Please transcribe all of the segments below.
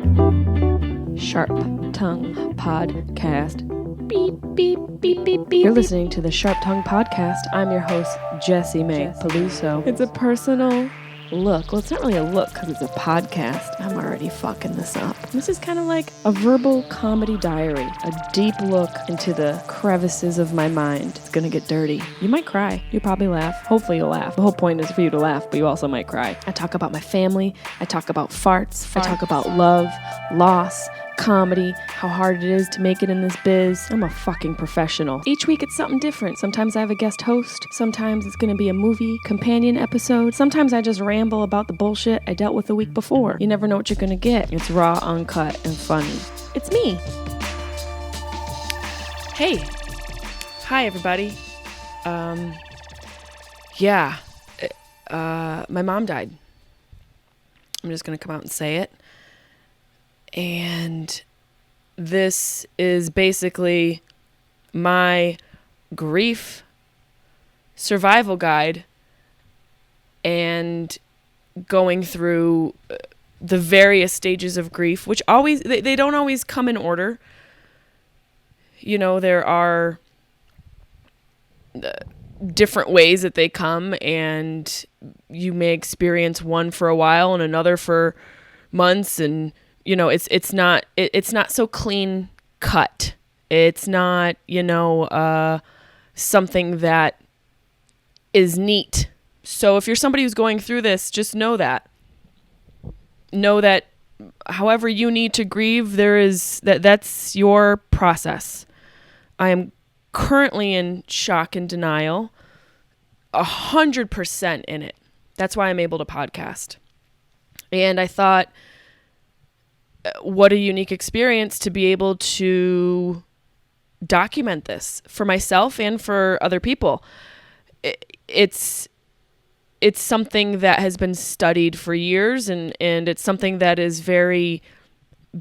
Sharp Tongue Podcast. Beep, beep, beep, beep, beep. You're listening to the Sharp Tongue Podcast. I'm your host, Jessimae Peluso. It's a personal look. Well, it's not really a look because it's a podcast. I'm already fucking this up. This is kind of like a verbal comedy diary, a deep look into the crevices of my mind. It's gonna get dirty. You might cry. You'll probably laugh. Hopefully you'll laugh. The whole point is for you to laugh, but you also might cry. I talk about my family. I talk about farts. I talk about love, loss, comedy, how hard it is to make it in this biz. I'm a fucking professional. Each week it's something different. Sometimes I have a guest host. Sometimes it's gonna be a movie companion episode. Sometimes I just ramble about the bullshit I dealt with the week before. You never know what you're gonna get. It's raw, uncut, and funny. It's me. Hey. Hi, everybody. My mom died. I'm just gonna come out and say it. And this is basically my grief survival guide and going through the various stages of grief, which always, they don't always come in order. You know, there are different ways that they come, and you may experience one for a while and another for months, and you know, it's not so clean cut. It's not, something that is neat. So if you're somebody who's going through this, just know that however you need to grieve, that's your process. I am currently in shock and denial, 100% in it. That's why I'm able to podcast. And I thought, what a unique experience to be able to document this for myself and for other people. It's something that has been studied for years, and it's something that is very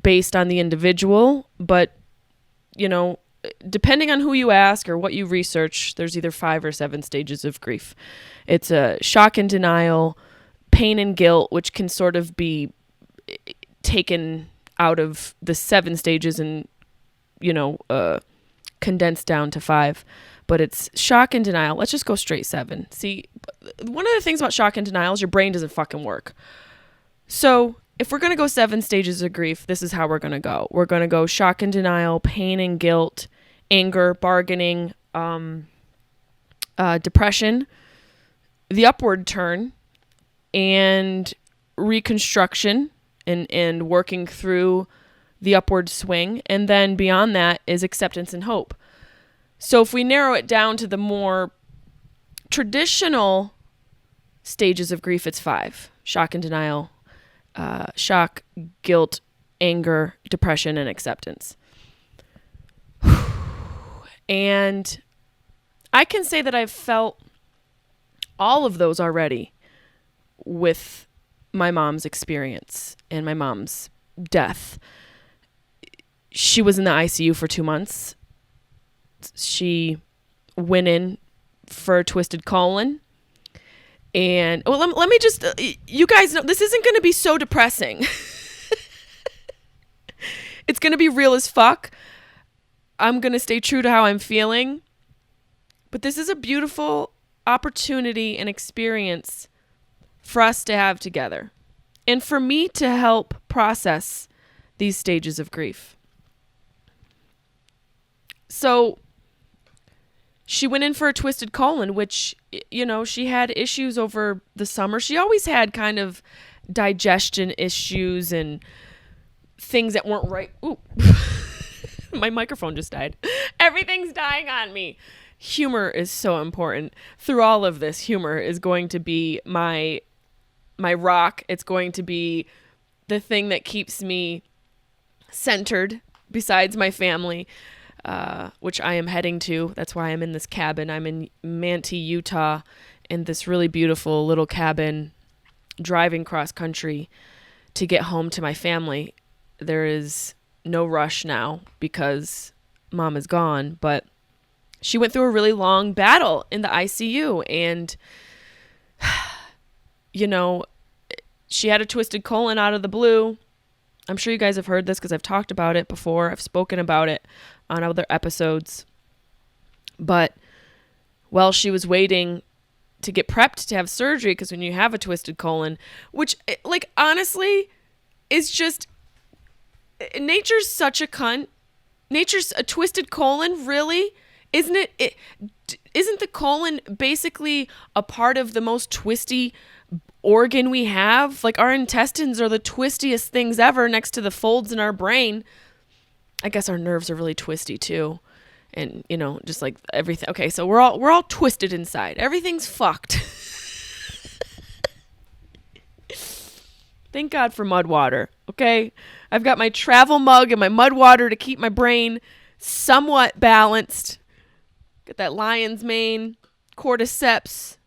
based on the individual. But, depending on who you ask or what you research, there's either 5 or 7 stages of grief. It's a shock and denial, pain and guilt, which can sort of be taken out of the 7 stages and, condensed down to 5. But it's shock and denial. Let's just go straight 7. See, one of the things about shock and denial is your brain doesn't fucking work. So if we're going to go 7 stages of grief, this is how we're going to go. We're going to go shock and denial, pain and guilt, anger, bargaining, depression, the upward turn, and reconstruction, and working through the upward swing. And then beyond that is acceptance and hope. So if we narrow it down to the more traditional stages of grief, it's 5. Shock and denial, shock, guilt, anger, depression, and acceptance. And I can say that I've felt all of those already with my mom's experience and my mom's death. She was in the ICU for 2 months. She went in for a twisted colon. And let me just, you guys know, this isn't going to be so depressing. It's going to be real as fuck. I'm going to stay true to how I'm feeling. But this is a beautiful opportunity and experience for us to have together, and for me to help process these stages of grief. So she went in for a twisted colon, which, she had issues over the summer. She always had kind of digestion issues and things that weren't right. Ooh, my microphone just died. Everything's dying on me. Humor is so important. Through all of this, humor is going to be my rock. It's going to be the thing that keeps me centered besides my family, which I am heading to. That's why I'm in this cabin. I'm in Manti, Utah, in this really beautiful little cabin, driving cross country to get home to my family. There is no rush now because Mom is gone, but she went through a really long battle in the ICU, and she had a twisted colon out of the blue. I'm sure you guys have heard this because I've talked about it before. I've spoken about it on other episodes. But while she was waiting to get prepped to have surgery, because when you have a twisted colon, which, like, honestly, is just, nature's such a cunt. Nature's a twisted colon, really? Isn't it? Isn't the colon basically a part of the most twisty organ we have? Like, our intestines are the twistiest things ever next to the folds in our brain. I guess our nerves are really twisty too. And, you know, just like everything. Okay, so we're all twisted inside. Everything's fucked. Thank God for mud water, okay? I've got my travel mug and my mud water to keep my brain somewhat balanced. Got that lion's mane, cordyceps,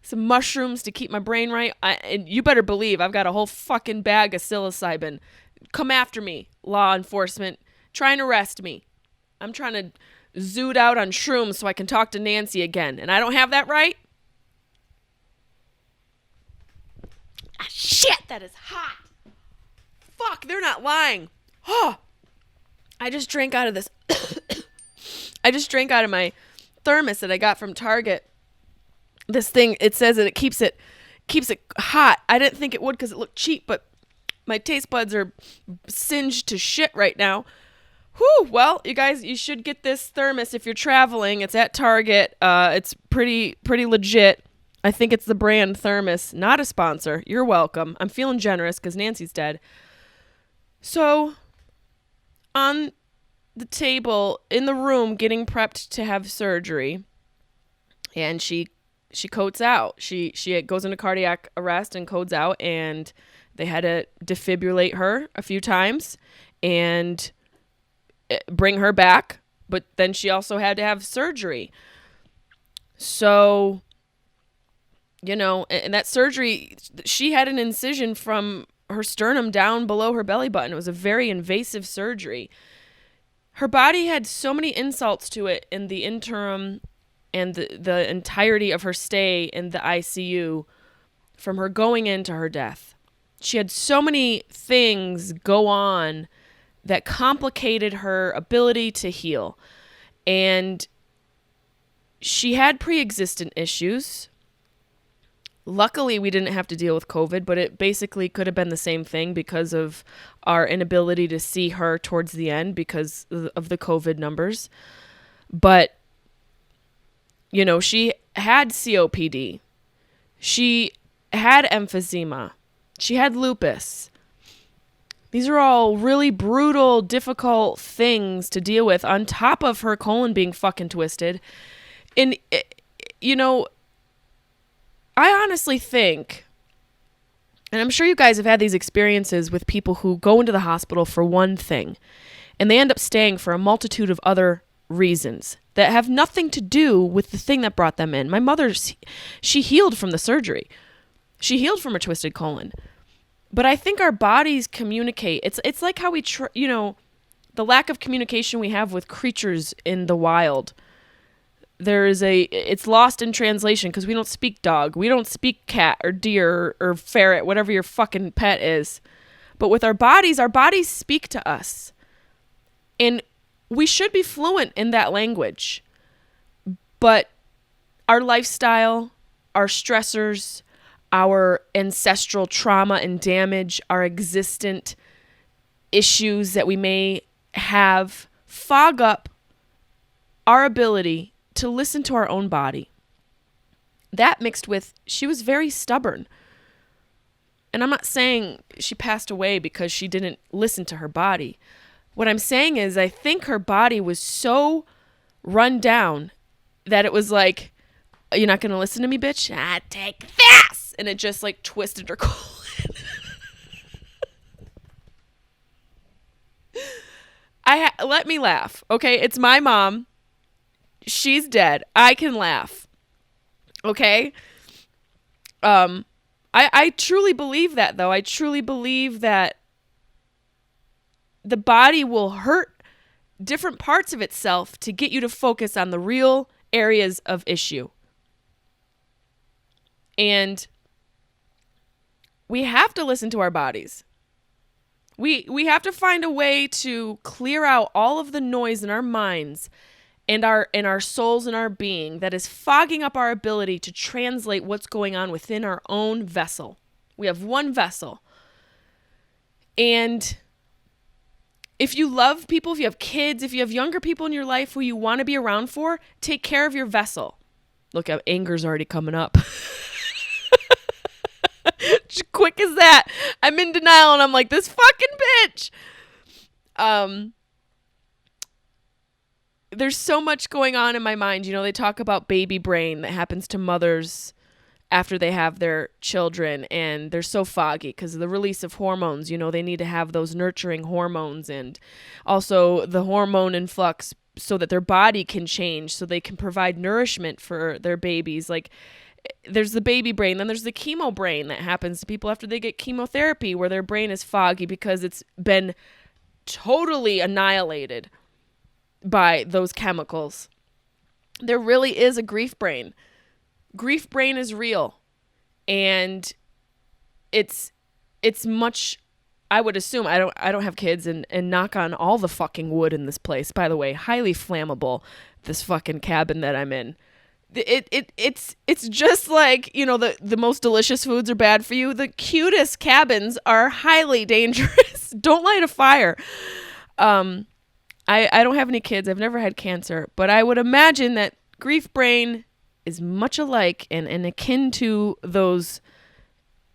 some mushrooms to keep my brain right. And you better believe I've got a whole fucking bag of psilocybin. Come after me, law enforcement. Try and arrest me. I'm trying to zoot out on shrooms so I can talk to Nancy again. And I don't have that right? Ah, shit, that is hot. Fuck, they're not lying. Oh, I just drank out of this. I just drank out of my thermos that I got from Target. This thing, it says that it keeps it hot. I didn't think it would because it looked cheap, but my taste buds are singed to shit right now. Whew, well, you guys, you should get this thermos if you're traveling. It's at Target. It's pretty legit. I think it's the brand Thermos. Not a sponsor. You're welcome. I'm feeling generous because Nancy's dead. So, on the table in the room getting prepped to have surgery, and she codes out. She goes into cardiac arrest and codes out, and they had to defibrillate her a few times and bring her back, but then she also had to have surgery. So, you know, and that surgery, she had an incision from her sternum down below her belly button. It was a very invasive surgery. Her body had so many insults to it in the interim and the entirety of her stay in the ICU from her going into her death. She had so many things go on that complicated her ability to heal. And she had pre-existent issues. Luckily, we didn't have to deal with COVID, but it basically could have been the same thing because of our inability to see her towards the end because of the COVID numbers. But, you know, she had COPD. She had emphysema. She had lupus. These are all really brutal, difficult things to deal with on top of her colon being fucking twisted. And, you know, I honestly think, and I'm sure you guys have had these experiences with people who go into the hospital for one thing, and they end up staying for a multitude of other reasons that have nothing to do with the thing that brought them in. My mother, she healed from the surgery. She healed from her twisted colon. But I think our bodies communicate. It's like how we, you know, the lack of communication we have with creatures in the wild. It's lost in translation because we don't speak dog. We don't speak cat or deer or ferret, whatever your fucking pet is. But with our bodies speak to us. And we should be fluent in that language. But our lifestyle, our stressors, our ancestral trauma and damage, our existent issues that we may have fog up our ability to listen to our own body. That mixed with, she was very stubborn. And I'm not saying she passed away because she didn't listen to her body. What I'm saying is I think her body was so run down that it was like, you're not going to listen to me, bitch? I take this! And it just like twisted her colon. Let me laugh, okay? It's my mom. She's dead. I can laugh. Okay? I truly believe that, though. I truly believe that the body will hurt different parts of itself to get you to focus on the real areas of issue. And we have to listen to our bodies. We have to find a way to clear out all of the noise in our minds and our souls and our being that is fogging up our ability to translate what's going on within our own vessel. We have one vessel. And if you love people, if you have kids, if you have younger people in your life who you want to be around for, take care of your vessel. Look, anger's already coming up. Just quick as that. I'm in denial and I'm like, this fucking bitch. There's so much going on in my mind. You know, they talk about baby brain that happens to mothers after they have their children, and they're so foggy because of the release of hormones. You know, they need to have those nurturing hormones and also the hormone influx so that their body can change, so they can provide nourishment for their babies. Like, there's the baby brain, then there's the chemo brain that happens to people after they get chemotherapy, where their brain is foggy because it's been totally annihilated by those chemicals. There really is a grief brain. Grief brain is real, and it's much, I would assume, I don't have kids, and knock on all the fucking wood in this place, by the way, highly flammable, this fucking cabin that I'm in. It's just like, you know, the most delicious foods are bad for you. The cutest cabins are highly dangerous. Don't light a fire. I don't have any kids. I've never had cancer, but I would imagine that grief brain is much alike and akin to those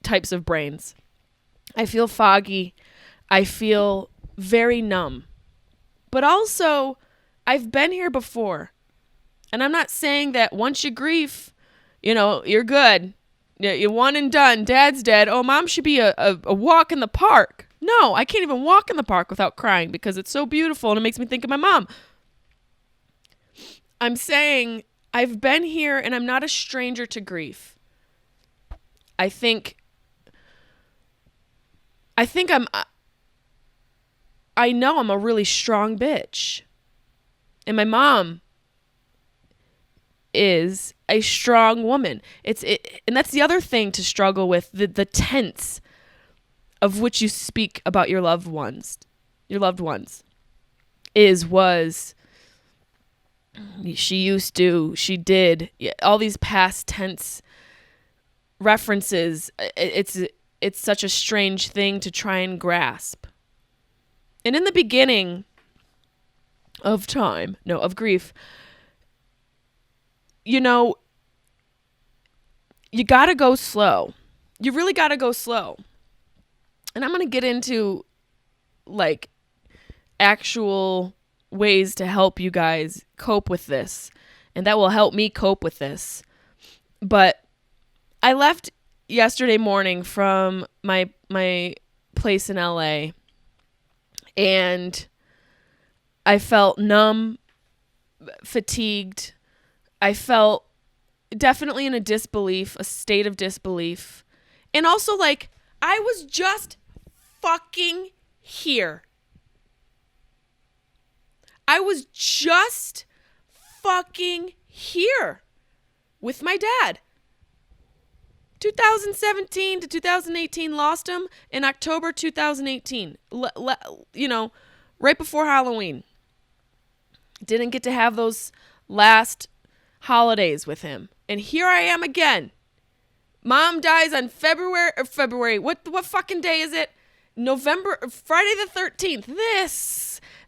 types of brains. I feel foggy. I feel very numb. But also, I've been here before. And I'm not saying that once you grieve, you know, you're good. You're one and done. Dad's dead. Oh, mom should be a walk in the park. No, I can't even walk in the park without crying because it's so beautiful and it makes me think of my mom. I'm saying I've been here and I'm not a stranger to grief. I know I'm a really strong bitch. And my mom is a strong woman. And that's the other thing to struggle with, the tense of which you speak about your loved ones. She did, all these past tense references. It's such a strange thing to try and grasp. And in the beginning of grief, you know, you gotta go slow. You really gotta go slow. And I'm gonna get into like actual ways to help you guys cope with this, and that will help me cope with this. But I left yesterday morning from my place in LA, and I felt numb, fatigued. I felt definitely in a state of disbelief. And also, like, I was just fucking here. I was just fucking here with my dad. 2017 to 2018, lost him in October 2018. You know, right before Halloween. Didn't get to have those last holidays with him. And here I am again. Mom dies on February. What fucking day is it? Friday the 13th.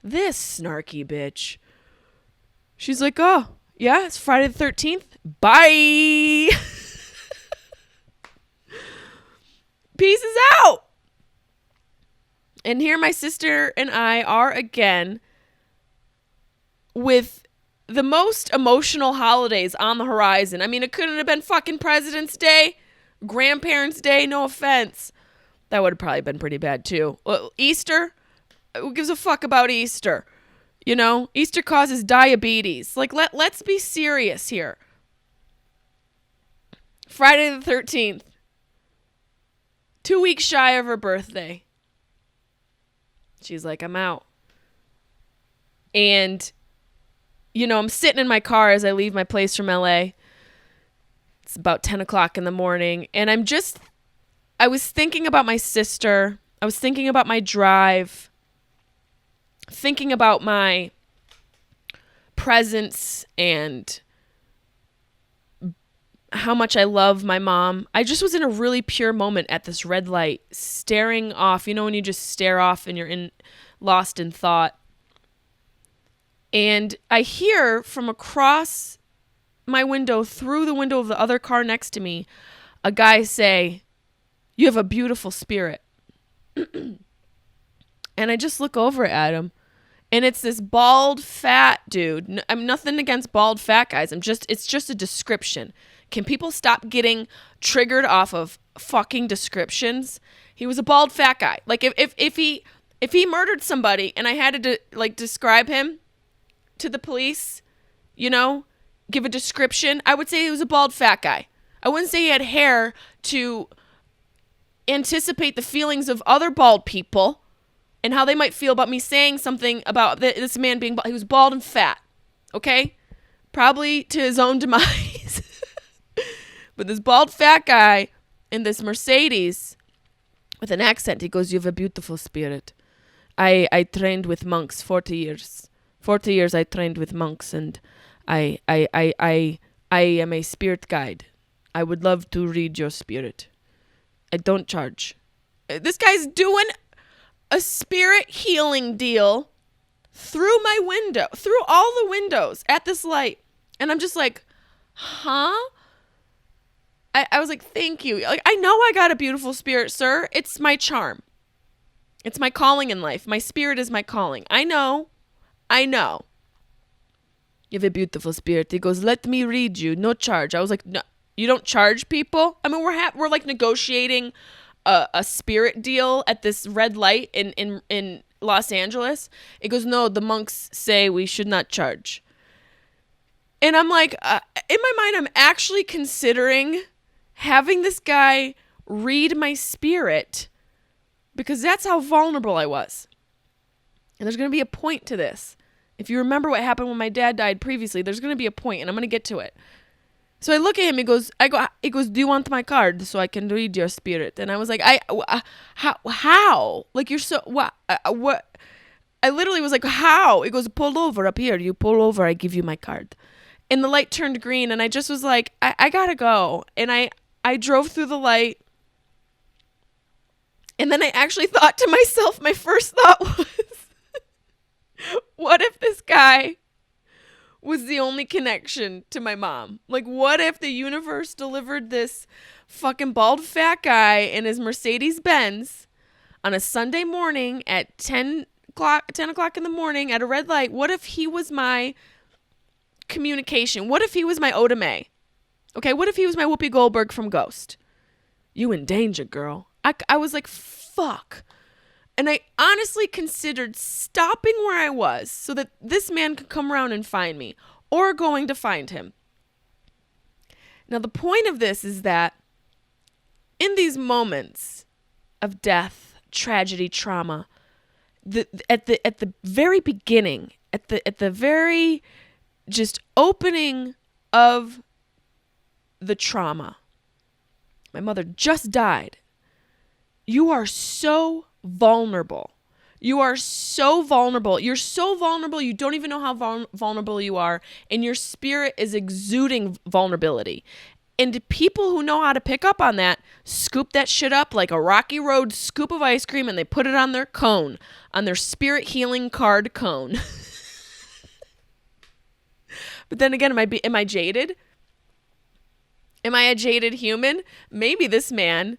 This snarky bitch. She's like, oh, yeah, it's Friday the 13th. Bye. Pieces out. And here my sister and I are again with the most emotional holidays on the horizon. I mean, it couldn't have been fucking President's Day, Grandparents' Day, no offense. That would have probably been pretty bad too. Easter? Who gives a fuck about Easter? You know, Easter causes diabetes. Like, let's be serious here. Friday the 13th. 2 weeks shy of her birthday. She's like, I'm out. And, you know, I'm sitting in my car as I leave my place from LA. It's about 10 o'clock in the morning. And I was thinking about my sister. I was thinking about my drive, thinking about my presence and how much I love my mom. I just was in a really pure moment at this red light, staring off. You know when you just stare off and you're lost in thought. And I hear from across my window, through the window of the other car next to me, a guy say, "You have a beautiful spirit." And I just look over at him, and it's this bald, fat dude. I'm nothing against bald, fat guys. It's just a description. Can people stop getting triggered off of fucking descriptions? He was a bald, fat guy. Like if he murdered somebody and I had to describe him to the police, give a description, I would say he was a bald, fat guy. I wouldn't say he had hair to anticipate the feelings of other bald people and how they might feel about me saying something about this man being bald. He was bald and fat, okay? Probably to his own demise. But this bald, fat guy in this Mercedes with an accent, he goes, "You have a beautiful spirit. I trained with monks 40 years. 40 years I trained with monks, and I am a spirit guide. I would love to read your spirit. I don't charge." This guy's doing a spirit healing deal through my window, through all the windows at this light. And I'm just like, huh? I was like, "Thank you. Like, I know I got a beautiful spirit, sir. It's my charm. It's my calling in life. My spirit is my calling. I know. You have a beautiful spirit." He goes, "Let me read you. No charge." I was like, "No, you don't charge people?" I mean, we're like negotiating a spirit deal at this red light in Los Angeles. It goes, "No, the monks say we should not charge." And I'm like, in my mind, I'm actually considering having this guy read my spirit because that's how vulnerable I was. And there's going to be a point to this. If you remember what happened when my dad died previously, there's going to be a point, and I'm going to get to it. So I look at him. He goes, "Do you want my card so I can read your spirit?" And I was like, how? Like, you're so, what? I literally was like, how? He goes, "Pull over up here. You pull over, I give you my card." And the light turned green, and I just was like, I gotta go. And I drove through the light. And then I actually thought to myself, my first thought was, what if this guy was the only connection to my mom? Like, what if the universe delivered this fucking bald fat guy in his Mercedes Benz on a Sunday morning at 10 o'clock in the morning at a red light? What if he was my communication? What if he was my Oda Mae? Okay, what if he was my Whoopi Goldberg from Ghost? "You in danger, girl." I was like, fuck. And I honestly considered stopping where I was so that this man could come around and find me, or going to find him. Now, the point of this is that in these moments of death, tragedy, trauma, at the very beginning, at the very just opening of the trauma, my mother just died. You are so vulnerable. You are so vulnerable. You're so vulnerable, you don't even know how vulnerable you are, and your spirit is exuding vulnerability. And people who know how to pick up on that scoop that shit up like a Rocky Road scoop of ice cream, and they put it on their cone, on their spirit healing card cone. But then again, am I jaded? Am I a jaded human? Maybe this man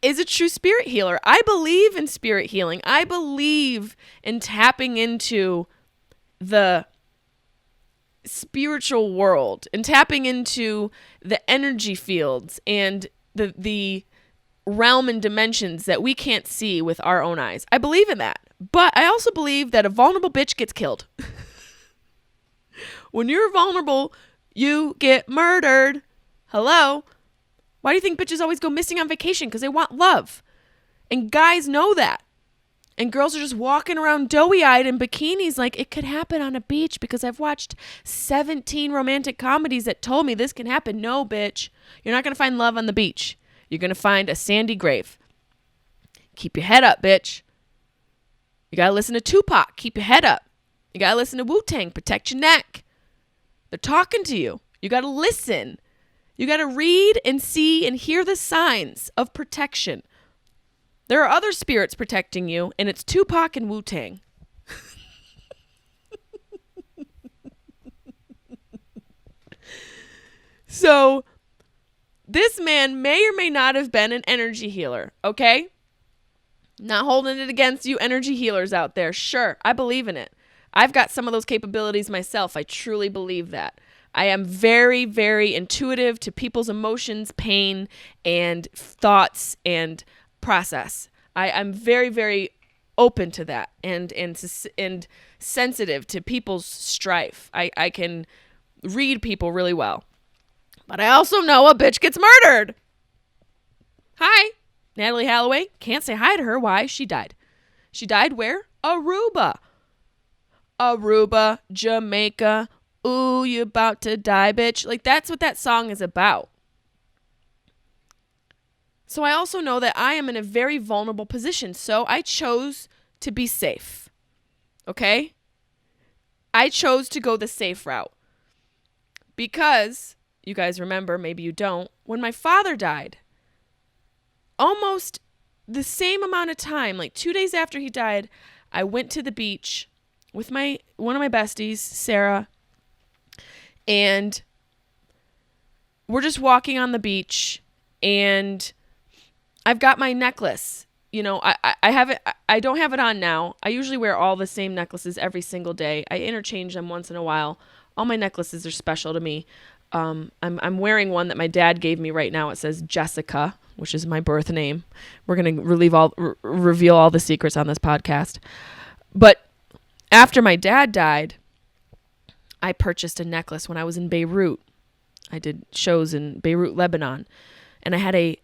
is a true spirit healer. I believe in spirit healing. I believe in tapping into the spiritual world and tapping into the energy fields and the realm and dimensions that we can't see with our own eyes. I believe in that. But I also believe that a vulnerable bitch gets killed. When you're vulnerable, you get murdered. Hello? Why do you think bitches always go missing on vacation? Because they want love. And guys know that. And girls are just walking around doughy-eyed in bikinis like it could happen on a beach because I've watched 17 romantic comedies that told me this can happen. No, bitch. You're not going to find love on the beach. You're going to find a sandy grave. Keep your head up, bitch. You gotta listen to Tupac. Keep your head up. You gotta listen to Wu-Tang. Protect your neck. They're talking to you. You gotta listen. You gotta read and see and hear the signs of protection. There are other spirits protecting you, and it's Tupac and Wu-Tang. So, this man may or may not have been an energy healer, okay? Not holding it against you energy healers out there. Sure, I believe in it. I've got some of those capabilities myself. I truly believe that. I am very, very intuitive to people's emotions, pain, and thoughts and process. I'm very, very open to that and sensitive to people's strife. I can read people really well. But I also know a bitch gets murdered. Hi, Natalie Holloway. Can't say hi to her. Why? She died. She died where? Aruba. Aruba, Jamaica. Ooh, you about to die, bitch. Like, that's what that song is about. So I also know that I am in a very vulnerable position. So I chose to be safe. Okay? I chose to go the safe route. Because, you guys remember, maybe you don't, when my father died, almost the same amount of time, like 2 days after he died, I went to the beach with one of my besties, Sarah, and we're just walking on the beach, and I've got my necklace. You know, I have it. I don't have it on now. I usually wear all the same necklaces every single day. I interchange them once in a while. All my necklaces are special to me. I'm wearing one that my dad gave me right now. It says Jessica, which is my birth name. We're going to reveal all the secrets on this podcast. But after my dad died, I purchased a necklace when I was in Beirut. I did shows in Beirut, Lebanon. And I had a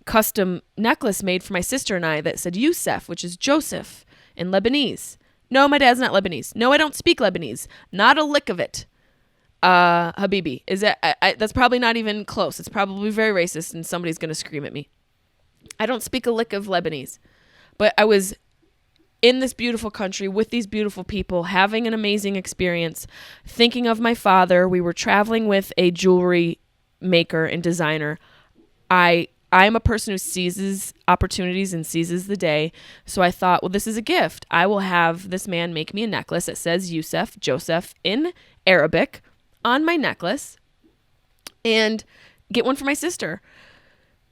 custom necklace made for my sister and I that said Youssef, which is Joseph in Lebanese. No, my dad's not Lebanese. No, I don't speak Lebanese. Not a lick of it. Habibi, is that that's probably not even close. It's probably very racist and somebody's going to scream at me. I don't speak a lick of Lebanese, but I was in this beautiful country with these beautiful people, having an amazing experience, thinking of my father. We were traveling with a jewelry maker and designer. I'm a person who seizes opportunities and seizes the day. So I thought, well, this is a gift. I will have this man make me a necklace that says Youssef, Joseph in Arabic on my necklace and get one for my sister.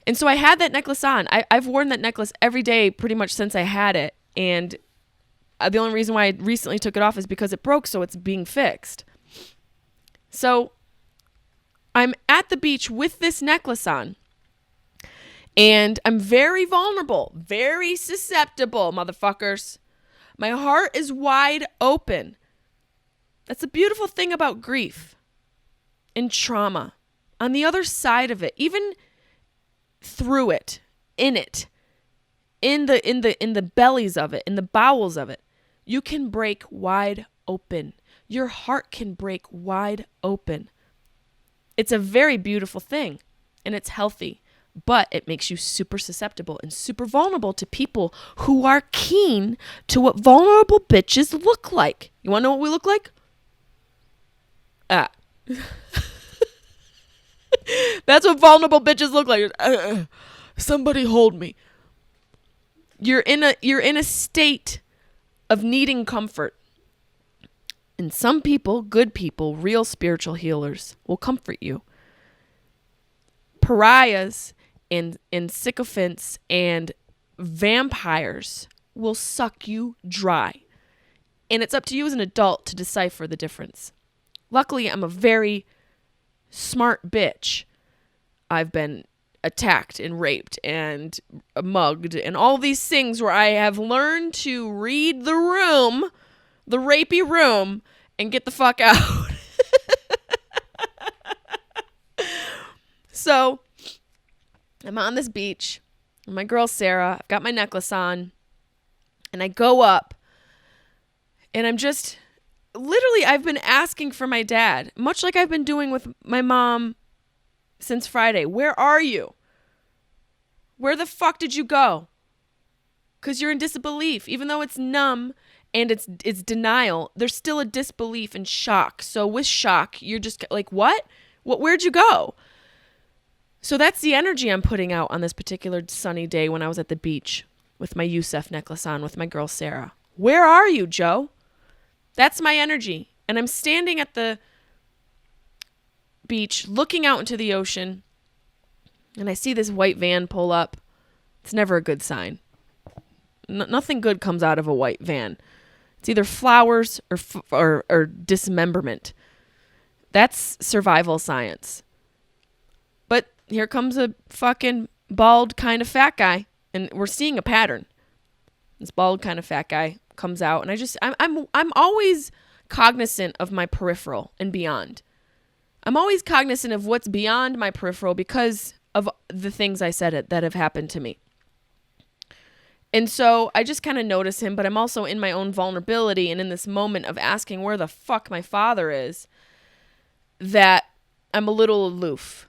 And so I had that necklace on. I've worn that necklace every day pretty much since I had it. And the only reason why I recently took it off is because it broke, so it's being fixed. So I'm at the beach with this necklace on. And I'm very vulnerable, very susceptible, motherfuckers. My heart is wide open. That's the beautiful thing about grief and trauma. On the other side of it, even through it, in the bellies of it, in the bowels of it, you can break wide open. Your heart can break wide open. It's a very beautiful thing, and it's healthy, but it makes you super susceptible and super vulnerable to people who are keen to what vulnerable bitches look like. You want to know what we look like? That's what vulnerable bitches look like. Somebody hold me. You're in a state of needing comfort. And some people, good people, real spiritual healers, will comfort you. Pariahs and sycophants and vampires will suck you dry. And it's up to you as an adult to decipher the difference. Luckily, I'm a very smart bitch. I've been attacked and raped and mugged and all these things where I have learned to read the room, the rapey room, and get the fuck out. So I'm on this beach with my girl Sarah. I've got my necklace on and I go up and I'm just literally, I've been asking for my dad, much like I've been doing with my mom since Friday. Where are you? Where the fuck did you go? because you're in disbelief. Even though it's numb and it's denial, there's still a disbelief and shock. So with shock, you're just like, what? Where'd you go? So that's the energy I'm putting out on this particular sunny day when I was at the beach with my Yusef necklace on with my girl Sarah. Where are you, Joe? That's my energy. And I'm standing at the beach looking out into the ocean, and I see this white van pull up. It's never a good sign. Nothing good comes out of a white van. It's either flowers or dismemberment. That's survival science. But here comes a fucking bald kind of fat guy, and we're seeing a pattern. This bald kind of fat guy comes out, and I'm always cognizant of my peripheral and beyond. I'm always cognizant of what's beyond my peripheral because of the things I said that have happened to me. And so I just kind of notice him, but I'm also in my own vulnerability and in this moment of asking where the fuck my father is, that I'm a little aloof.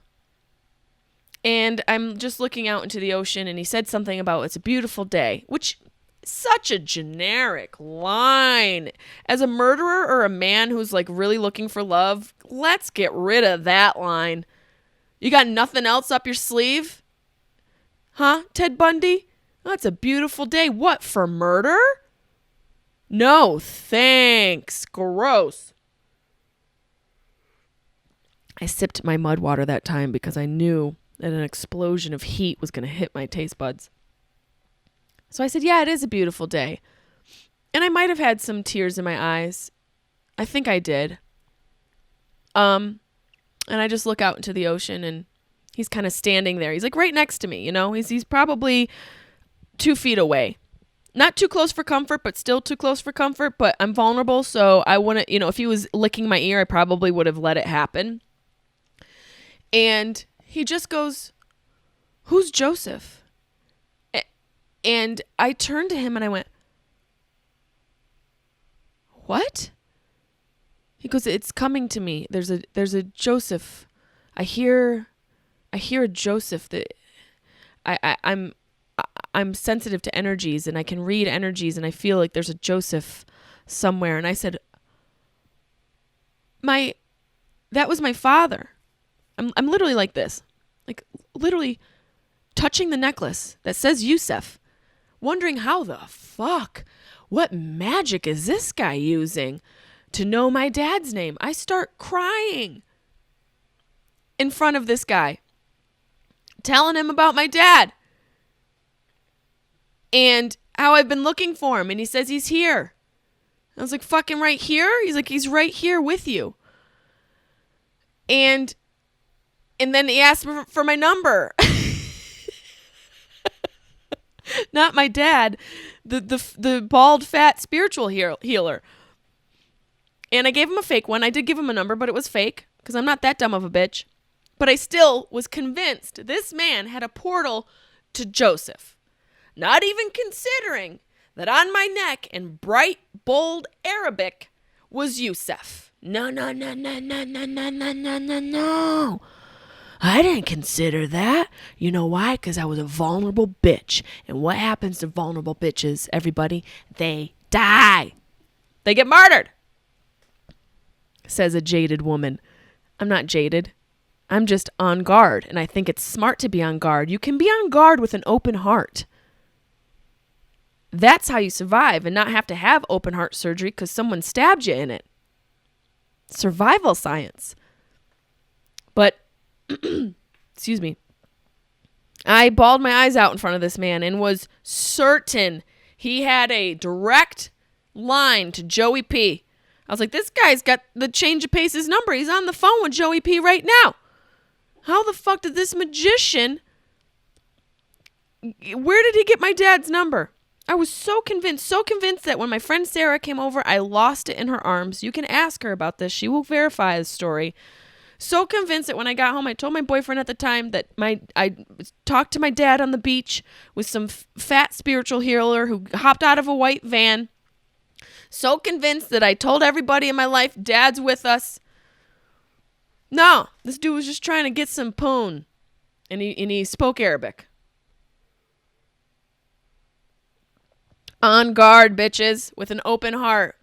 And I'm just looking out into the ocean, and he said something about it's a beautiful day, which is such a generic line. As a murderer or a man who's like really looking for love, let's get rid of that line. You got nothing else up your sleeve? Huh, Ted Bundy? Oh, it's a beautiful day. What, for murder? No, thanks. Gross. I sipped my mud water that time because I knew that an explosion of heat was going to hit my taste buds. So I said, yeah, it is a beautiful day. And I might have had some tears in my eyes. I think I did. And I just look out into the ocean, and he's kind of standing there. He's like right next to me, you know? He's probably 2 feet away. Not too close for comfort, but still too close for comfort. But I'm vulnerable, so I wouldn't, if he was licking my ear, I probably would have let it happen. And he just goes, who's Joseph? And I turned to him and I went, what? He goes, it's coming to me. There's a Joseph. I hear a Joseph that I'm sensitive to energies, and I can read energies, and I feel like there's a Joseph somewhere. And I said, that was my father. I'm literally like this, like literally touching the necklace that says Yusef, wondering how the fuck, what magic is this guy using to know my dad's name? I start crying in front of this guy, telling him about my dad and how I've been looking for him. And he says he's here. I was like, fucking right here? He's like, he's right here with you. And then he asked for my number. Not my dad, the bald, fat spiritual healer. And I gave him a fake one. I did give him a number, but it was fake because I'm not that dumb of a bitch. But I still was convinced this man had a portal to Joseph. Not even considering that on my neck in bright, bold Arabic was Yusef. No. I didn't consider that. You know why? Because I was a vulnerable bitch. And what happens to vulnerable bitches, everybody? They die. They get murdered, says a jaded woman. I'm not jaded. I'm just on guard. And I think it's smart to be on guard. You can be on guard with an open heart. That's how you survive and not have to have open heart surgery because someone stabbed you in it. Survival science. But excuse me. I bawled my eyes out in front of this man and was certain he had a direct line to Joey P. I was like, this guy's got the change of pace's number. He's on the phone with Joey P right now. How the fuck did this magician, where did he get my dad's number? I was so convinced that when my friend Sarah came over, I lost it in her arms. You can ask her about this. She will verify the story. So convinced that when I got home, I told my boyfriend at the time that I talked to my dad on the beach with some fat spiritual healer who hopped out of a white van. So convinced that I told everybody in my life, Dad's with us. No, this dude was just trying to get some poon, and he spoke Arabic. On guard, bitches, with an open heart.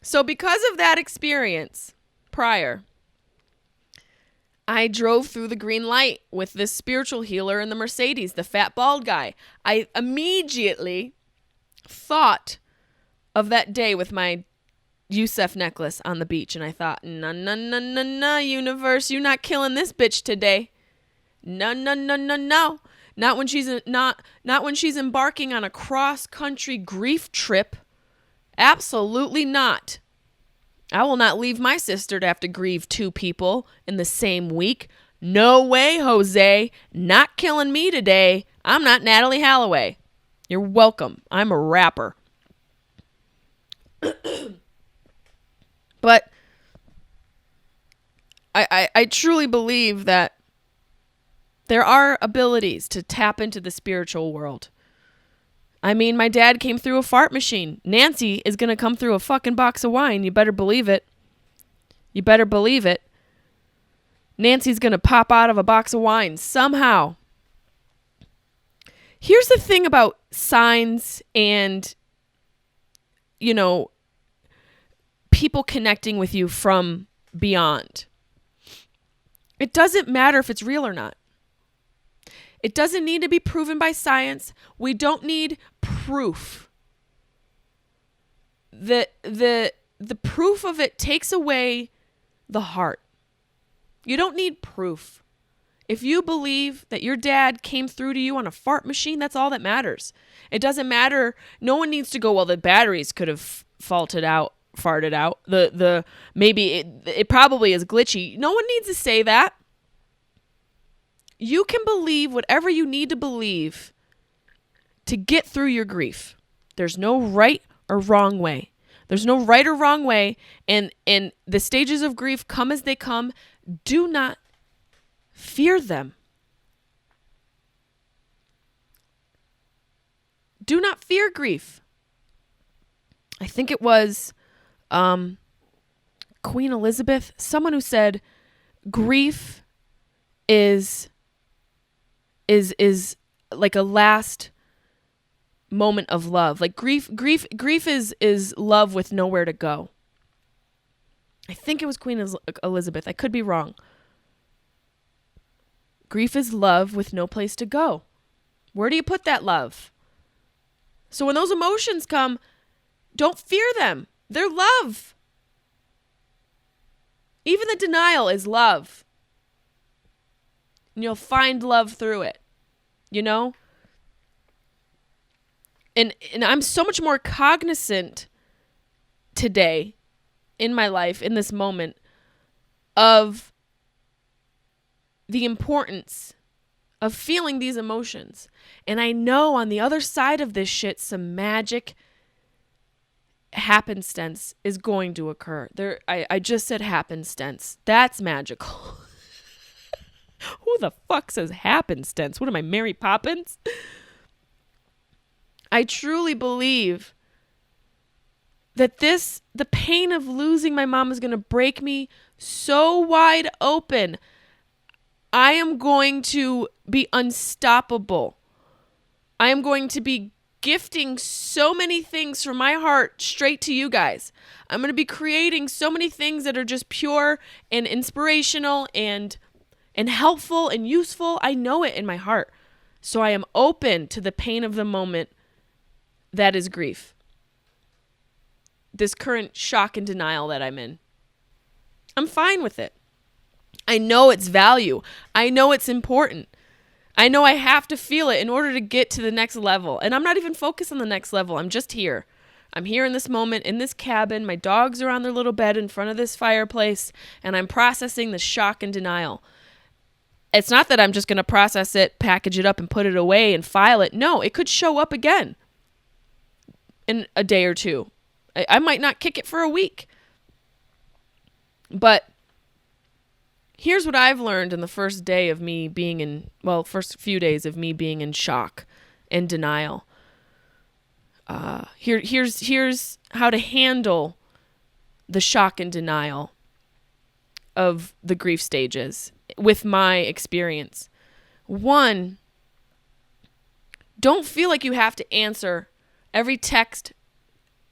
So because of that experience prior, I drove through the green light with this spiritual healer in the Mercedes, the fat bald guy. I immediately thought of that day with my Yusef necklace on the beach, and I thought, no, universe, you're not killing this bitch today. No. Not when she's embarking on a cross-country grief trip. Absolutely not. I will not leave my sister to have to grieve 2 people in the same week. No way, Jose. Not killing me today. I'm not Natalie Holloway. You're welcome. I'm a rapper. But I truly believe that there are abilities to tap into the spiritual world. I mean, my dad came through a fart machine. Nancy is going to come through a fucking box of wine. You better believe it. You better believe it. Nancy's going to pop out of a box of wine somehow. Here's the thing about signs and, people connecting with you from beyond. It doesn't matter if it's real or not. It doesn't need to be proven by science. We don't need proof. The proof of it takes away the heart. You don't need proof. If you believe that your dad came through to you on a fart machine, that's all that matters. It doesn't matter. No one needs to go, well, the batteries could have farted out. Maybe it probably is glitchy. No one needs to say that. You can believe whatever you need to believe to get through your grief. There's no right or wrong way. There's no right or wrong way. And the stages of grief come as they come. Do not fear them. Do not fear grief. I think it was Queen Elizabeth, someone who said grief is like a last moment of love. Like grief is love with nowhere to go. I think it was Queen Elizabeth. I could be wrong. Grief is love with no place to go. Where do you put that love? So when those emotions come, don't fear them. They're love. Even the denial is love. And you'll find love through it. And I'm so much more cognizant today in my life, in this moment, of the importance of feeling these emotions. And I know on the other side of this shit, some magic happenstance is going to occur. I just said happenstance. That's magical. Who the fuck says happenstance? What am I, Mary Poppins? I truly believe that the pain of losing my mom is going to break me so wide open. I am going to be unstoppable. I am going to be gifting so many things from my heart straight to you guys. I'm going to be creating so many things that are just pure and inspirational and helpful and useful. I know it in my heart. So I am open to the pain of the moment that is grief. This current shock and denial that I'm in. I'm fine with it. I know its value. I know it's important. I know I have to feel it in order to get to the next level. And I'm not even focused on the next level. I'm just here. I'm here in this moment, in this cabin. My dogs are on their little bed in front of this fireplace, and I'm processing the shock and denial. It's not that I'm just going to process it, package it up, and put it away and file it. No, it could show up again in a day or two. I might not kick it for a week. But here's what I've learned in the first day of me being first few days of me being in shock and denial. Here's how to handle the shock and denial of the grief stages with my experience. 1, don't feel like you have to answer every text,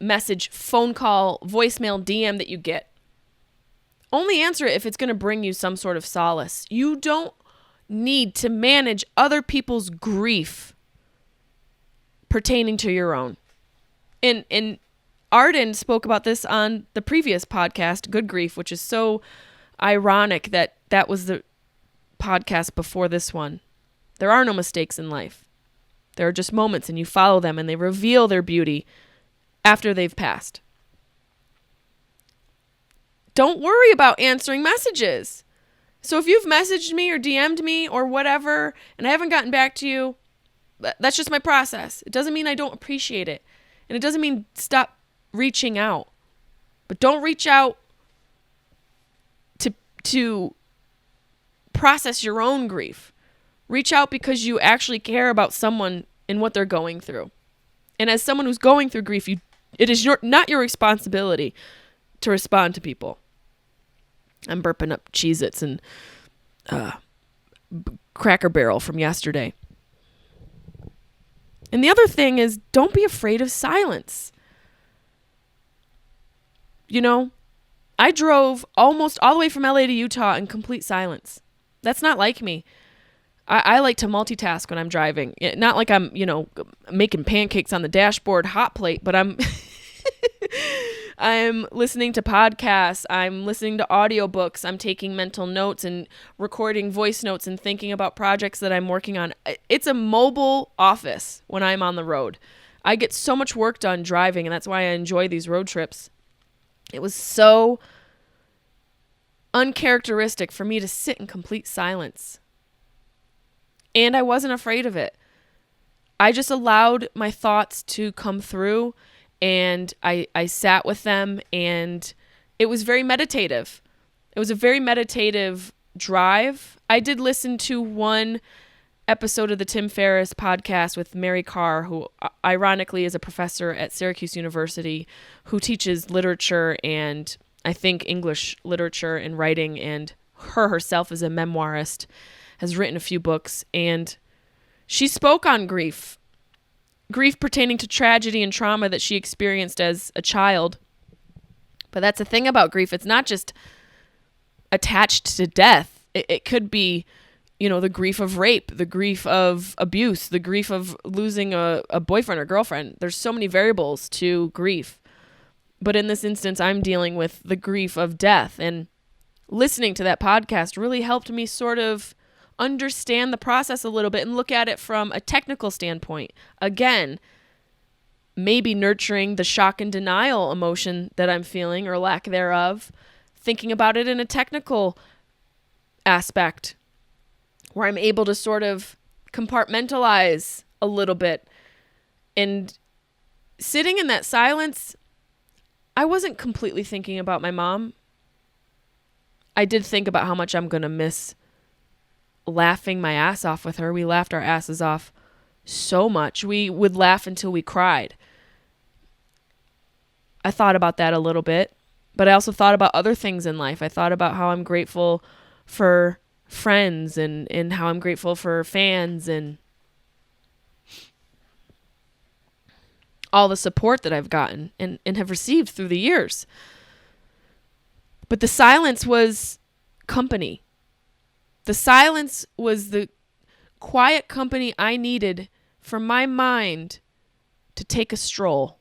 message, phone call, voicemail, DM that you get. Only answer it if it's going to bring you some sort of solace. You don't need to manage other people's grief pertaining to your own. And Arden spoke about this on the previous podcast, Good Grief, which is so ironic that that was the podcast before this one. There are no mistakes in life. There are just moments, and you follow them, and they reveal their beauty after they've passed. Don't worry about answering messages. So if you've messaged me or DM'd me or whatever, and I haven't gotten back to you, that's just my process. It doesn't mean I don't appreciate it. And it doesn't mean stop reaching out. But don't reach out to process your own grief. Reach out because you actually care about someone and what they're going through. And as someone who's going through grief, it is not your responsibility to respond to people. I'm burping up Cheez-Its and Cracker Barrel from yesterday. And the other thing is, don't be afraid of silence. You know, I drove almost all the way from LA to Utah in complete silence. That's not like me. I like to multitask when I'm driving. Not like I'm, making pancakes on the dashboard hot plate, but I'm listening to podcasts. I'm listening to audiobooks. I'm taking mental notes and recording voice notes and thinking about projects that I'm working on. It's a mobile office when I'm on the road. I get so much work done driving, and that's why I enjoy these road trips. It was so uncharacteristic for me to sit in complete silence. And I wasn't afraid of it. I just allowed my thoughts to come through, and I sat with them, and it was very meditative. It was a very meditative drive. I did listen to one episode of the Tim Ferriss podcast with Mary Carr, who ironically is a professor at Syracuse University who teaches literature and I think English literature and writing, and herself is a memoirist, has written a few books, and she spoke on grief pertaining to tragedy and trauma that she experienced as a child. But that's the thing about grief. It's not just attached to death. It could be, the grief of rape, the grief of abuse, the grief of losing a boyfriend or girlfriend. There's so many variables to grief. But in this instance, I'm dealing with the grief of death. And listening to that podcast really helped me sort of understand the process a little bit and look at it from a technical standpoint. Again, maybe nurturing the shock and denial emotion that I'm feeling or lack thereof, thinking about it in a technical aspect where I'm able to sort of compartmentalize a little bit. And sitting in that silence, I wasn't completely thinking about my mom. I did think about how much I'm going to miss laughing my ass off with her. We laughed our asses off so much. We would laugh until we cried. I thought about that a little bit, but I also thought about other things in life. I thought about how I'm grateful for friends and how I'm grateful for fans and all the support that I've gotten and have received through the years. But the silence was company. The silence was the quiet company I needed for my mind to take a stroll.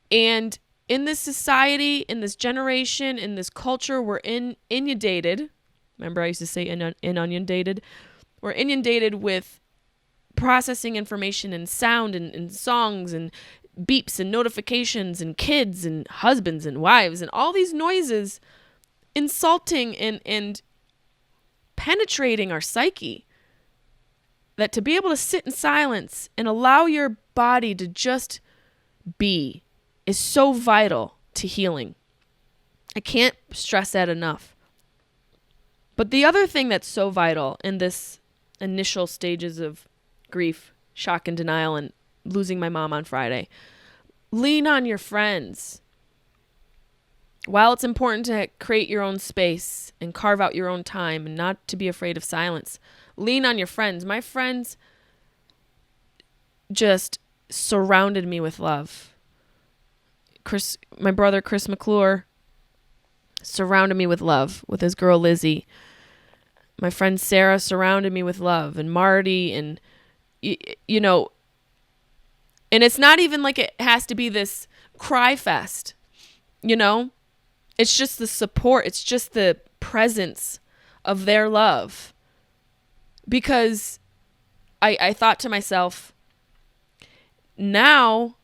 And in this society, in this generation, in this culture, we're inundated. Remember I used to say inundated? We're inundated with processing information and sound and songs and beeps and notifications and kids and husbands and wives and all these noises insulting and penetrating our psyche, that to be able to sit in silence and allow your body to just be is so vital to healing. I can't stress that enough. But the other thing that's so vital in this initial stages of grief, shock and denial, and losing my mom on Friday, lean on your friends. While it's important to create your own space and carve out your own time and not to be afraid of silence, lean on your friends. My friends just surrounded me with love. My brother Chris McClure surrounded me with love, with his girl Lizzie. My friend Sarah surrounded me with love, and Marty, and you know, and it's not even like it has to be this cry fest, you know? It's just the support, it's just the presence of their love. Because I thought to myself, now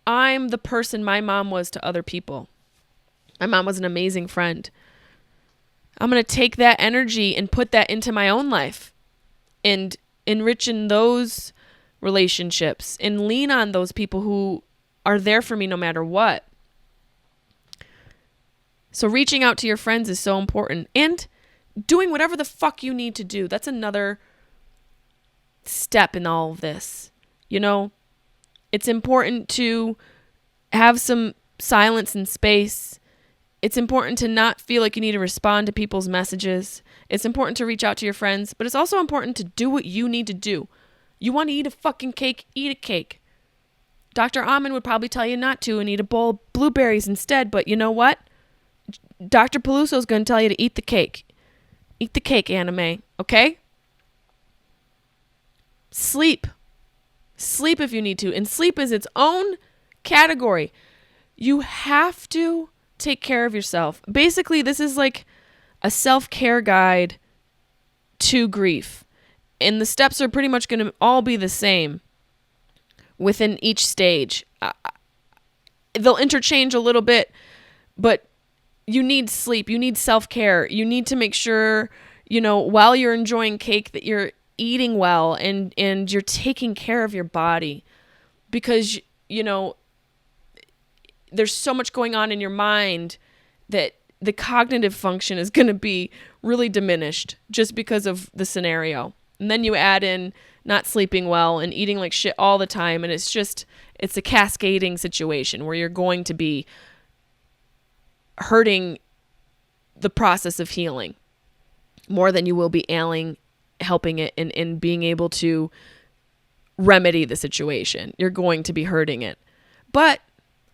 I'm the person my mom was to other people. My mom was an amazing friend. I'm going to take that energy and put that into my own life and enrich in those relationships and lean on those people who are there for me no matter what. So reaching out to your friends is so important, and doing whatever the fuck you need to do. That's another step in all of this. You know, it's important to have some silence and space. It's important to not feel like you need to respond to people's messages. It's important to reach out to your friends, but it's also important to do what you need to do. You want to eat a fucking cake, eat a cake. Dr. Amen would probably tell you not to and eat a bowl of blueberries instead, but you know what? Dr. Peluso's going to tell you to eat the cake. Eat the cake, Anime, okay? Sleep. Sleep if you need to. And sleep is its own category. You have to take care of yourself. Basically, this is like a self-care guide to grief. And the steps are pretty much going to all be the same within each stage. They'll interchange a little bit, but you need sleep. You need self-care. You need to make sure, you know, while you're enjoying cake, that you're eating well and you're taking care of your body, because, you know, there's so much going on in your mind that the cognitive function is going to be really diminished just because of the scenario. And then you add in not sleeping well and eating like shit all the time, and it's a cascading situation where you're going to be hurting the process of healing more than you will be helping it and being able to remedy the situation. You're going to be hurting it. But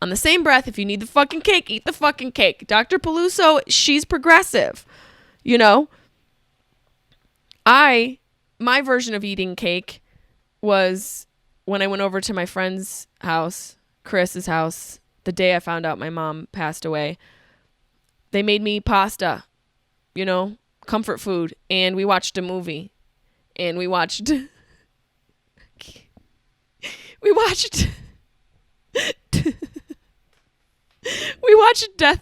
on the same breath, if you need the fucking cake, eat the fucking cake. Dr. Peluso, she's progressive. You know? My version of eating cake was when I went over to my friend's house, Chris's house, the day I found out my mom passed away. They made me pasta, you know, comfort food, and we watched a movie. And we watched Death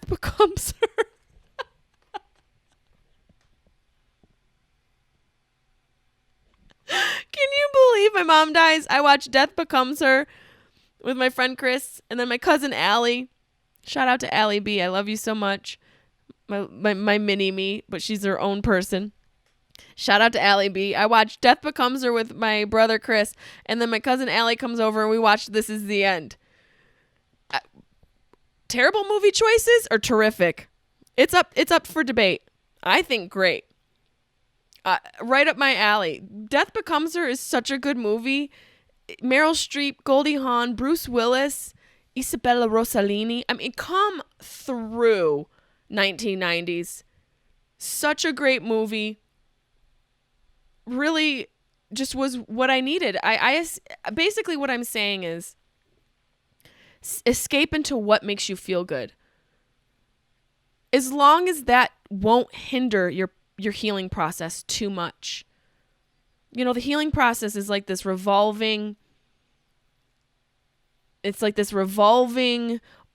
Becomes Her. Can you believe my mom dies? I watched Death Becomes Her with my friend Chris and then my cousin Allie. Shout out to Allie B. I love you so much. My mini me, but she's her own person. Shout out to Allie B. I watched Death Becomes Her with my brother Chris, and then my cousin Allie comes over and we watched This Is the End. Terrible movie choices or terrific? It's up for debate. I think great. Right up my alley. Death Becomes Her is such a good movie. Meryl Streep, Goldie Hawn, Bruce Willis, Isabella Rossellini. I mean, come through 1990s. Such a great movie. Really just was what I needed. I basically what I'm saying is escape into what makes you feel good. As long as that won't hinder your healing process too much. You know, the healing process is like this revolving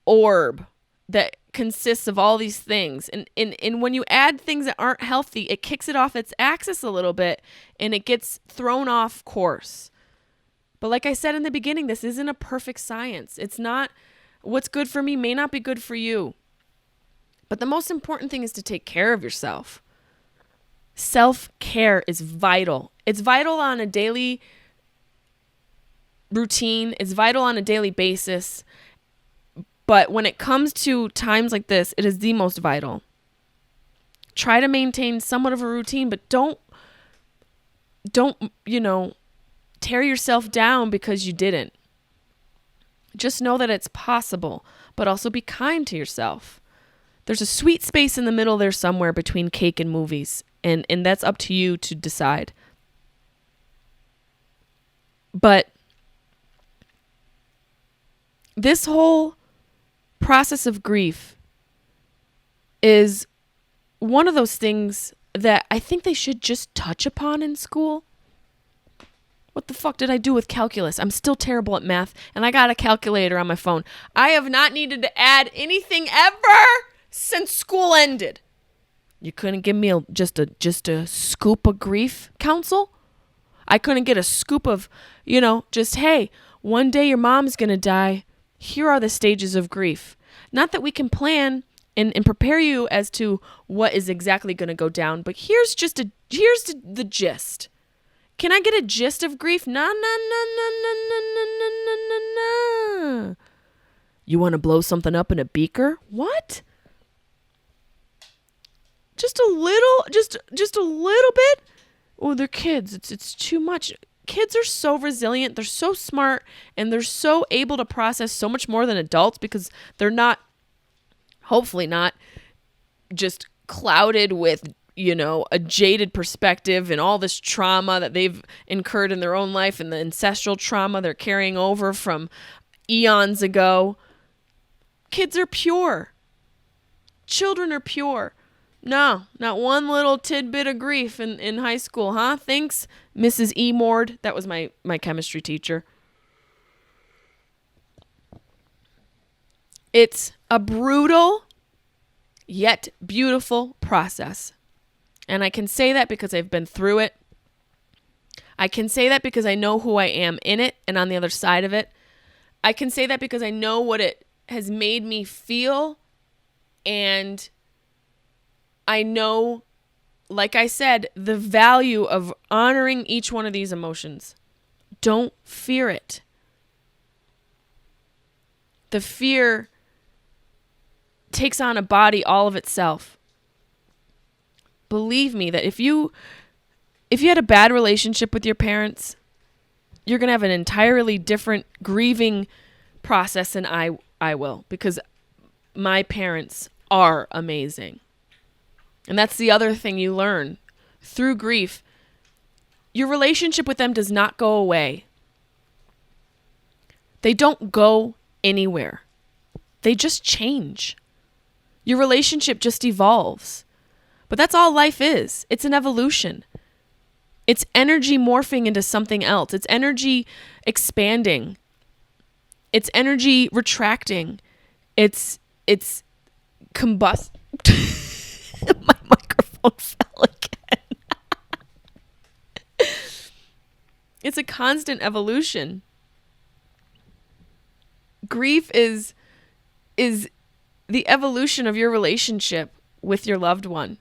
orb that consists of all these things. And when you add things that aren't healthy, it kicks it off its axis a little bit and it gets thrown off course. But like I said in the beginning, this isn't a perfect science. It's not, what's good for me may not be good for you. But the most important thing is to take care of yourself. Self-care is vital. It's vital on a daily routine. It's vital on a daily basis. But when it comes to times like this, it is the most vital. Try to maintain somewhat of a routine, but don't, tear yourself down because you didn't. Just know that it's possible, but also be kind to yourself. There's a sweet space in the middle there somewhere between cake and movies, and that's up to you to decide. But this whole process of grief is one of those things that I think they should just touch upon in school. What the fuck did I do with calculus? I'm still terrible at math, and I got a calculator on my phone. I have not needed to add anything ever since school ended. You couldn't give me just a scoop of grief, Counsel? I couldn't get a scoop of, just, hey, one day your mom's going to die. Here are the stages of grief. Not that we can plan and prepare you as to what is exactly going to go down, but here's the gist. Can I get a gist of grief? No. You want to blow something up in a beaker? What? Just a little bit? Oh, they're kids. It's too much. Kids are so resilient. They're so smart, and they're so able to process so much more than adults because they're not, hopefully not, just clouded with, a jaded perspective and all this trauma that they've incurred in their own life and the ancestral trauma they're carrying over from eons ago. Kids are pure. Children are pure. No, not one little tidbit of grief in high school, huh? Thanks, Mrs. E. Mord. That was my chemistry teacher. It's a brutal yet beautiful process. And I can say that because I've been through it. I can say that because I know who I am in it and on the other side of it. I can say that because I know what it has made me feel, and I know, like I said, the value of honoring each one of these emotions. Don't fear it. The fear takes on a body all of itself. Believe me that if you had a bad relationship with your parents, you're going to have an entirely different grieving process than I will, because my parents are amazing. And that's the other thing you learn through grief. Your relationship with them does not go away. They don't go anywhere. They just change. Your relationship just evolves. But that's all life is. It's an evolution. It's energy morphing into something else. It's energy expanding. It's energy retracting. It's combust. My microphone fell again. It's a constant evolution. Grief is the evolution of your relationship with your loved one.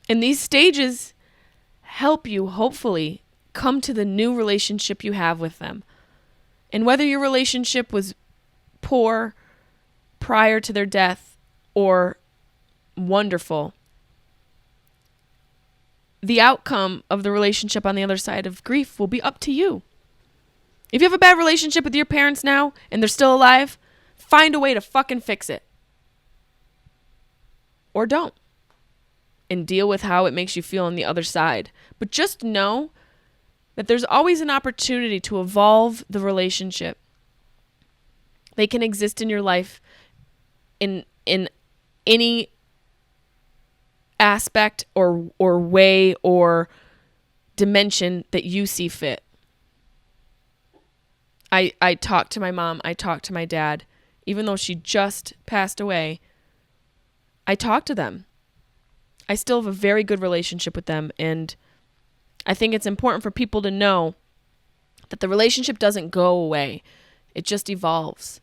And these stages help you, hopefully, come to the new relationship you have with them. And whether your relationship was poor prior to their death or wonderful, the outcome of the relationship on the other side of grief will be up to you. If you have a bad relationship with your parents now and they're still alive, find a way to fucking fix it. Or don't. And deal with how it makes you feel on the other side. But just know that there's always an opportunity to evolve the relationship. They can exist in your life in any aspect or way or dimension that you see fit. I talked to my mom. I talked to my dad. Even though she just passed away, I talked to them. I still have a very good relationship with them, and I think it's important for people to know that the relationship doesn't go away. It just evolves.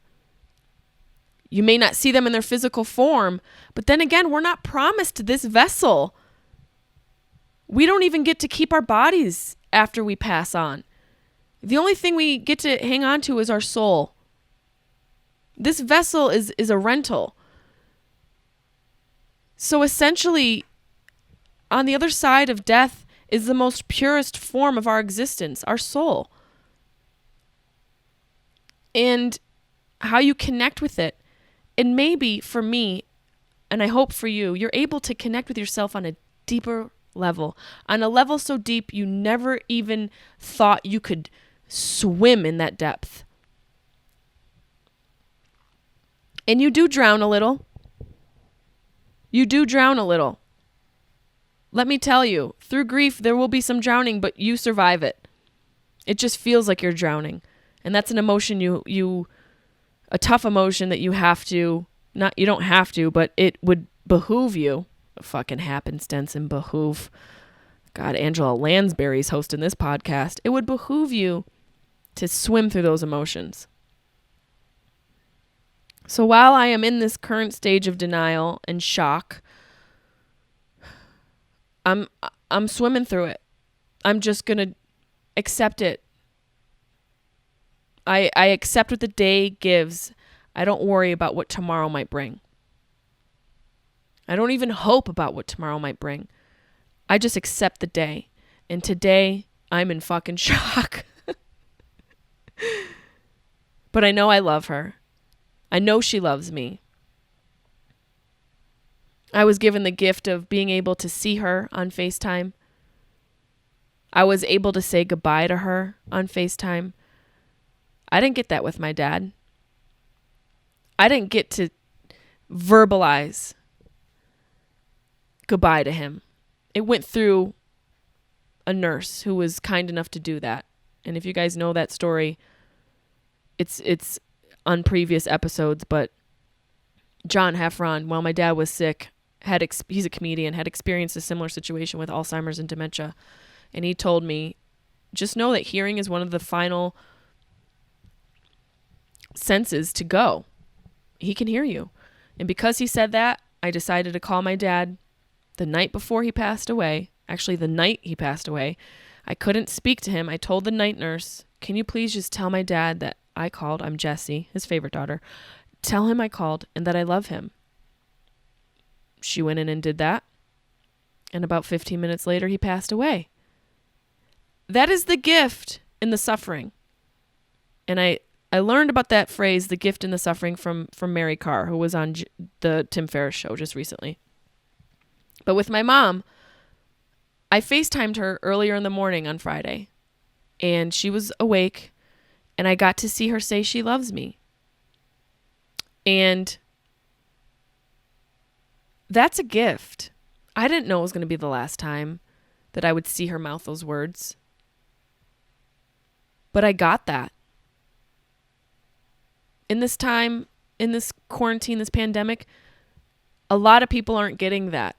You may not see them in their physical form, but then again, we're not promised this vessel. We don't even get to keep our bodies after we pass on. The only thing we get to hang on to is our soul. This vessel is a rental. So essentially, on the other side of death is the most purest form of our existence, our soul. And how you connect with it. And maybe for me, and I hope for you, you're able to connect with yourself on a deeper level, on a level so deep you never even thought you could swim in that depth. And you do drown a little. You do drown a little. Let me tell you, through grief, there will be some drowning, but you survive it. It just feels like you're drowning. And that's an emotion a tough emotion that you have to, you don't have to, but it would behoove you. Fucking happenstance and behoove. God, Angela Lansbury's hosting this podcast. It would behoove you to swim through those emotions. So while I am in this current stage of denial and shock, I'm swimming through it. I'm just going to accept it. I accept what the day gives. I don't worry about what tomorrow might bring. I don't even hope about what tomorrow might bring. I just accept the day. And today, I'm in fucking shock. But I know I love her. I know she loves me. I was given the gift of being able to see her on FaceTime. I was able to say goodbye to her on FaceTime. I didn't get that with my dad. I didn't get to verbalize goodbye to him. It went through a nurse who was kind enough to do that. And if you guys know that story, it's on previous episodes, but John Heffron, while my dad was sick, he's a comedian, had experienced a similar situation with Alzheimer's and dementia. And he told me, just know that hearing is one of the final senses to go. He can hear you. And because he said that, I decided to call my dad the night before he passed away. Actually, the night he passed away. I couldn't speak to him. I told the night nurse, can you please just tell my dad that I called? I'm Jessie, his favorite daughter. Tell him I called and that I love him. She went in and did that. And about 15 minutes later, he passed away. That is the gift in the suffering. And I learned about that phrase, the gift in the suffering, from Mary Carr, who was on the Tim Ferriss show just recently. But with my mom, I FaceTimed her earlier in the morning on Friday. And she was awake. And I got to see her say she loves me. And that's a gift. I didn't know it was going to be the last time that I would see her mouth those words. But I got that. In this time, in this quarantine, this pandemic, a lot of people aren't getting that.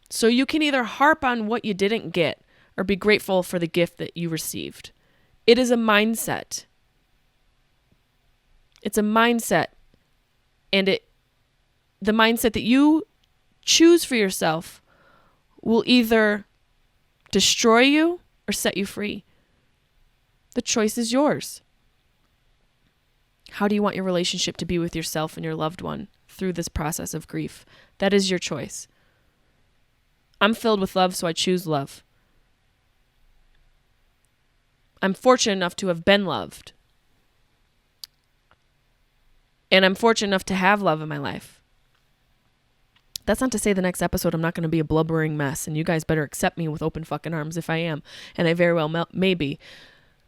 So you can either harp on what you didn't get or be grateful for the gift that you received. It is a mindset. It's a mindset. And the mindset that you choose for yourself will either destroy you or set you free. The choice is yours. How do you want your relationship to be with yourself and your loved one through this process of grief? That is your choice. I'm filled with love, so I choose love. I'm fortunate enough to have been loved. And I'm fortunate enough to have love in my life. That's not to say the next episode I'm not going to be a blubbering mess, and you guys better accept me with open fucking arms if I am. And I very well may be.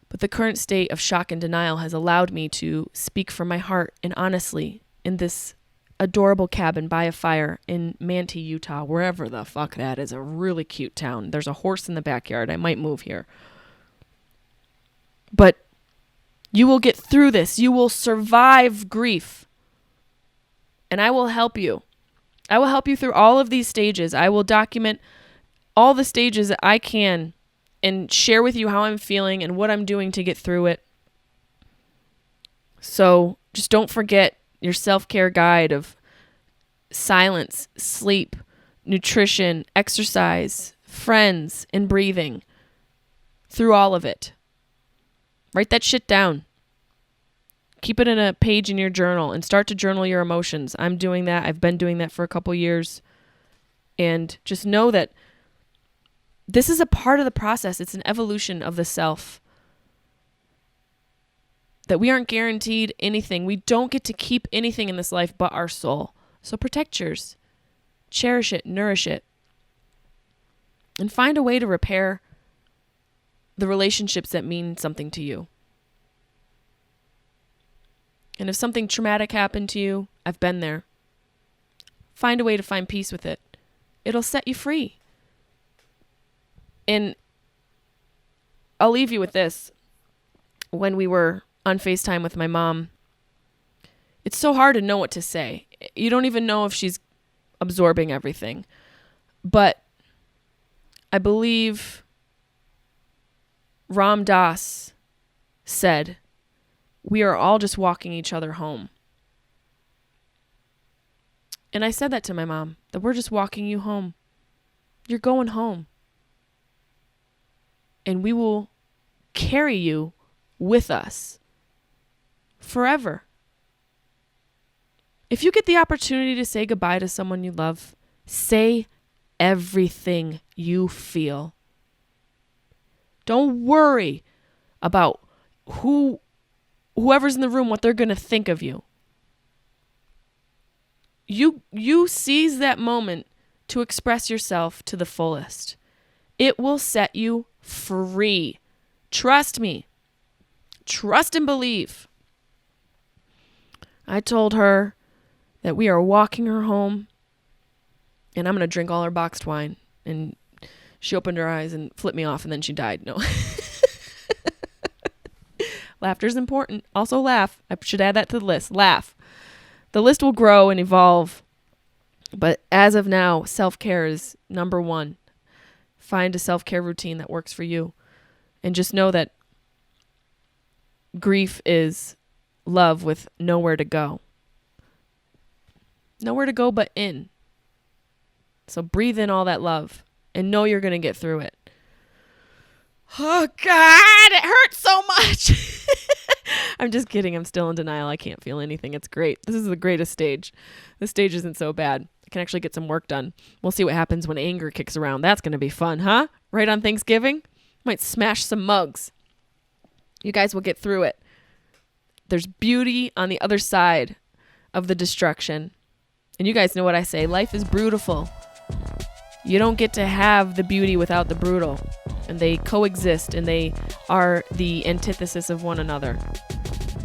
But the current state of shock and denial has allowed me to speak from my heart and honestly in this adorable cabin by a fire in Manti, Utah, wherever the fuck that is. A really cute town. There's a horse in the backyard. I might move here. But you will get through this. You will survive grief. And I will help you. I will help you through all of these stages. I will document all the stages that I can and share with you how I'm feeling and what I'm doing to get through it. So just don't forget your self-care guide of silence, sleep, nutrition, exercise, friends, and breathing through all of it. Write that shit down. Keep it in a page in your journal and start to journal your emotions. I'm doing that. I've been doing that for a couple years. And just know that this is a part of the process. It's an evolution of the self. That we aren't guaranteed anything. We don't get to keep anything in this life but our soul. So protect yours. Cherish it, nourish it. And find a way to repair the relationships that mean something to you. And if something traumatic happened to you, I've been there. Find a way to find peace with it. It'll set you free. And I'll leave you with this. When we were on FaceTime with my mom, it's so hard to know what to say. You don't even know if she's absorbing everything. But I believe Ram Dass said, we are all just walking each other home. And I said that to my mom, that we're just walking you home. You're going home. And we will carry you with us forever. If you get the opportunity to say goodbye to someone you love, say everything you feel. Don't worry about whoever's in the room, what they're going to think of you. You seize that moment to express yourself to the fullest. It will set you free. Trust me. Trust and believe. I told her that we are walking her home, and I'm going to drink all her boxed wine. And she opened her eyes and flipped me off, and then she died. No. Laughter's important. Also laugh. I should add that to the list. Laugh. The list will grow and evolve. But as of now, self-care is number one. Find a self-care routine that works for you. And just know that grief is love with nowhere to go. Nowhere to go but in. So breathe in all that love and know you're going to get through it. Oh, God, it hurts so much. I'm just kidding. I'm still in denial. I can't feel anything. It's great. This is the greatest stage. This stage isn't so bad. I can actually get some work done. We'll see what happens when anger kicks around. That's going to be fun, huh? Right on Thanksgiving? Might smash some mugs. You guys will get through it. There's beauty on the other side of the destruction. And you guys know what I say. Life is brutal. You don't get to have the beauty without the brutal. And they coexist, and they are the antithesis of one another.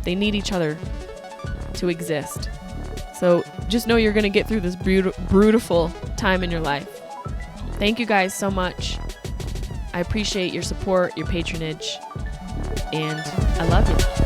They need each other to exist. So just know you're going to get through this brutal time in your life. Thank you guys so much. I appreciate your support, your patronage, and I love you.